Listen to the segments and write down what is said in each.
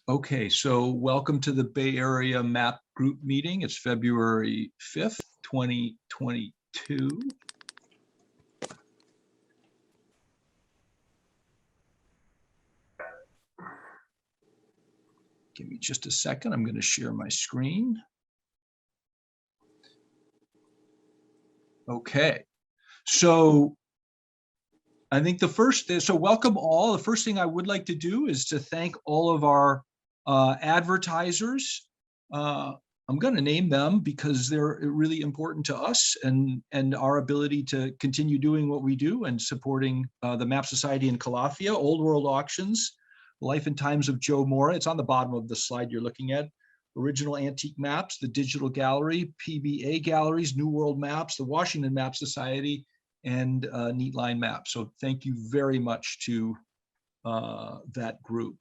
Okay, so welcome to the Bay Area Map Group meeting. It's February 5th, 2022. Give me just a second. I'm going to share my screen. Okay, so I think so welcome all. The first thing I would like to do is to thank all of our advertisers. I'm going to name them because they're really important to us and our ability to continue doing what we do and supporting the Map Society in Calafia, Old World Auctions, Life and Times of Joe Mora. It's on the bottom of the slide you're looking at. Original Antique Maps, the Digital Gallery, PBA Galleries, New World Maps, the Washington Map Society, and Neatline Maps. So thank you very much to that group.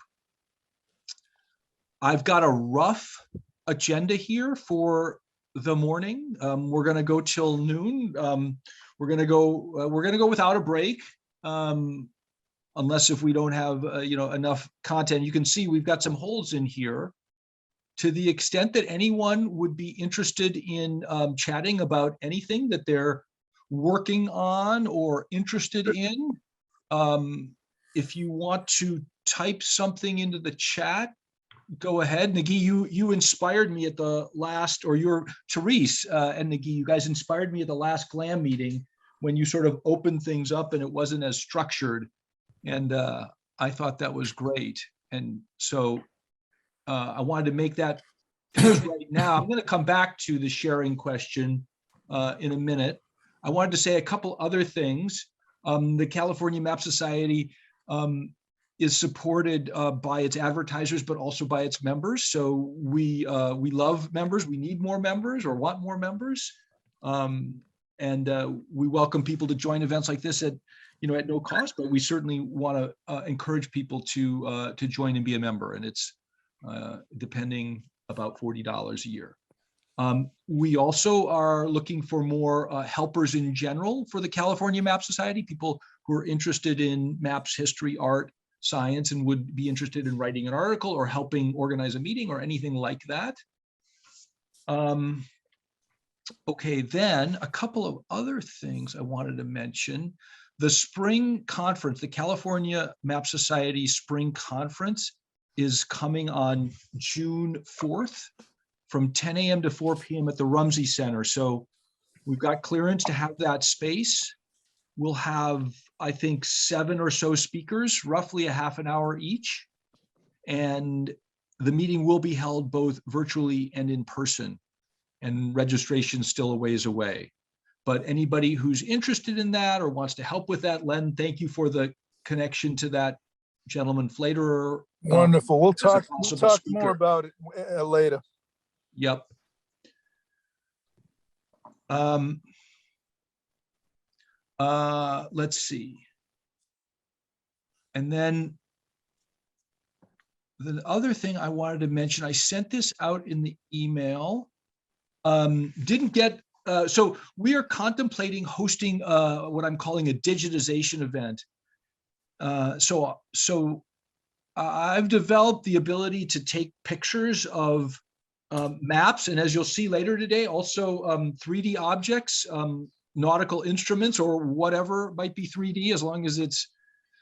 I've got a rough agenda here for the morning. We're going to go till noon. We're going to go without a break, unless if we don't have enough content. You can see we've got some holes in here. To the extent that anyone would be interested in chatting about anything that they're working on or interested in, if you want to type something into the chat, go ahead. Nagi, you inspired me at the last, or Therese and Nagi, you guys inspired me at the last GLAM meeting when you sort of opened things up and it wasn't as structured. And I thought that was great. And so I wanted to make that right now. I'm going to come back to the sharing question in a minute. I wanted to say a couple other things. The California Map Society is supported by its advertisers, but also by its members. So we love members. We need more members or want more members. And we welcome people to join events like this at no cost, but we certainly want to encourage people to join and be a member. And it's depending about $40 a year. We also are looking for more helpers in general for the California Map Society, people who are interested in maps, history, art, science, and would be interested in writing an article or helping organize a meeting or anything like that. Okay, then a couple of other things I wanted to mention. The spring conference, the California Map Society Spring Conference, is coming on June 4th from 10 a.m. to 4 p.m. at the Rumsey Center. So we've got clearance to have that space. We'll have, I think, 7 or so speakers, roughly a half an hour each. And the meeting will be held both virtually and in person. And registration still a ways away. But anybody who's interested in that or wants to help with that, Len, thank you for the connection to that gentleman, Flaterer. Wonderful. We'll talk speaker. more about it later. Yep. Let's see. And then the other thing I wanted to mention, I sent this out in the email. Didn't get, so we are contemplating hosting what I'm calling a digitization event. So I've developed the ability to take pictures of maps, and as you'll see later today, also 3D objects, nautical instruments, or whatever might be 3D, as long as it's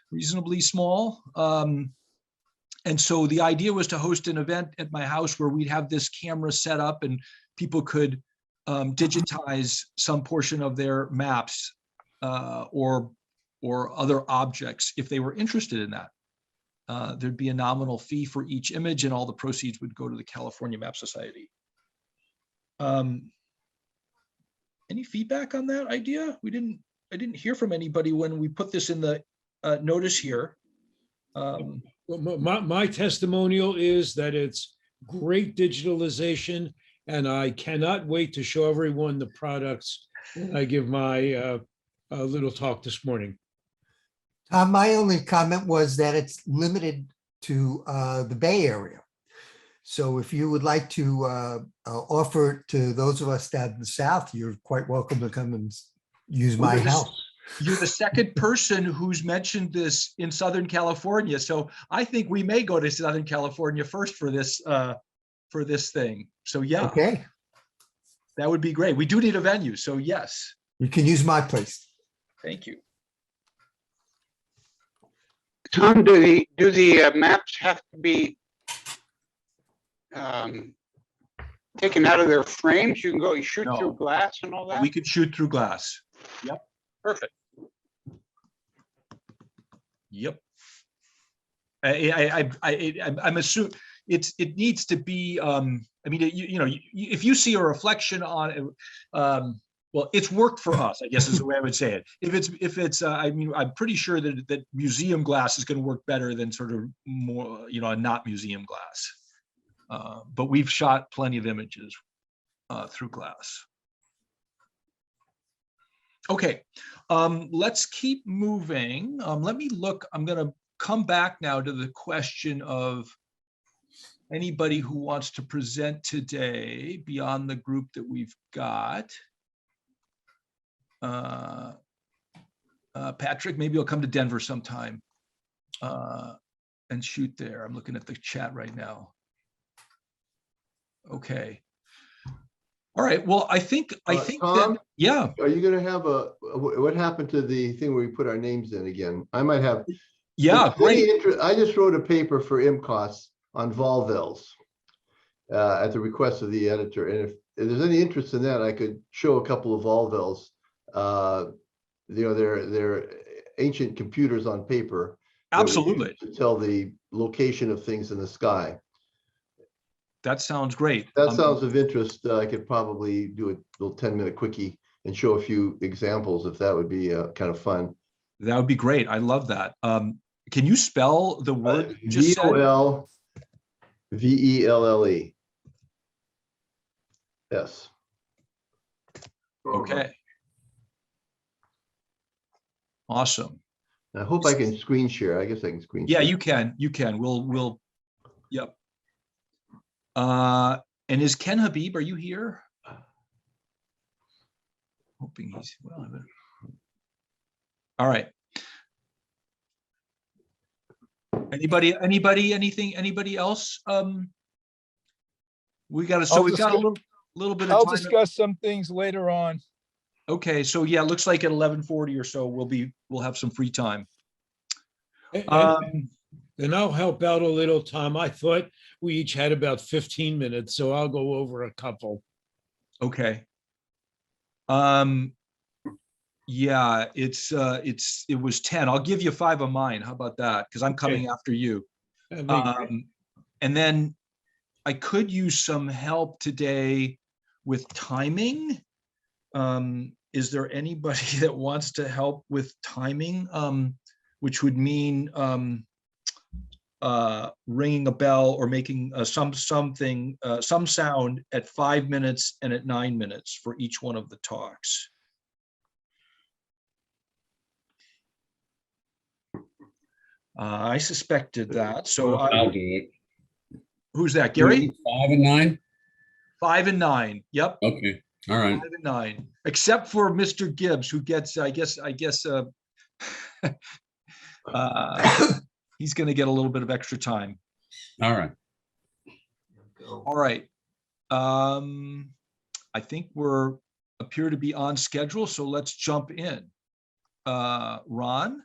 reasonably small. And so the idea was to host an event at my house where we'd have this camera set up and people could digitize some portion of their maps or other objects if they were interested in that. There'd be a nominal fee for each image and all the proceeds would go to the California Map Society. Any feedback on that idea? I didn't hear from anybody when we put this in the notice here. Well, my testimonial is that it's great digitalization, and I cannot wait to show everyone the products when I give my little talk this morning. My only comment was that it's limited to the Bay Area. So if you would like to offer it to those of us down in the South, you're quite welcome to come and use my house. You're the second person who's mentioned this in Southern California. So I think we may go to Southern California first for this thing. So yeah, Okay, that would be great. We do need a venue. So yes, you can use my place. thank you. Tom, do the maps have to be taken out of their frames? You can go, you shoot No. through glass and all that? We could shoot through glass. Perfect. Yep. I'm assuming it needs to be, I mean, if you see a reflection on it, well, it's worked for us, I guess is the way I would say it. If it's, I mean, I'm pretty sure that museum glass is going to work better than sort of more, a not museum glass. But we've shot plenty of images through glass. Okay, let's keep moving. Let me look. I'm going to come back now to the question of anybody who wants to present today beyond the group that we've got. Patrick, maybe you'll come to Denver sometime and shoot there. I'm looking at the chat right now. Okay. All right. Well, I think Tom? that, yeah. Are you gonna have what happened to the thing where we put our names in again? I might have. Yeah, If there's any great. interest- I just wrote a paper for IMCOS on Volvels at the request of the editor. And if there's any interest in that, I could show a couple of Volvels. They're ancient computers on paper. that we use Absolutely. To tell the location of things in the sky. That sounds great. That sounds of interest. I could probably do a little 10-minute quickie and show a few examples if that would be kind of fun. That would be great. I love that. Can you spell the word you just said? VOLVELLE. Yes. Okay. Awesome. I hope I can screen share. I guess I can screen Yeah, share. you can. You can. We'll. Yep. And is Ken Habib? Are you here? Hoping he's well. All right. Anybody? Anybody else? We got to. So I'll we've got a discuss- little bit of I'll time. discuss some things later on. Okay, so yeah, it looks like at 11:40 or so we'll have some free time. And I'll help out a little, Tom. I thought we each had about 15 minutes, so I'll go over a couple. Okay. Yeah, it was 10. I'll give you 5 of mine. How about that? Because I'm coming after you. That'd be great. And then I could use some help today with timing. Is there anybody that wants to help with timing? Which would mean ringing a bell or making some sound at 5 minutes and at 9 minutes for each one of the talks. I suspected that. So I'll do it. who's that? Gary? 5 and 9? 5 and 9. Yep. Okay, all right. 5 and 9, except for Mr. Gibbs, who gets, I guess, he's going to get a little bit of extra time. All right. All right. I think appear to be on schedule, so let's jump in. Ron?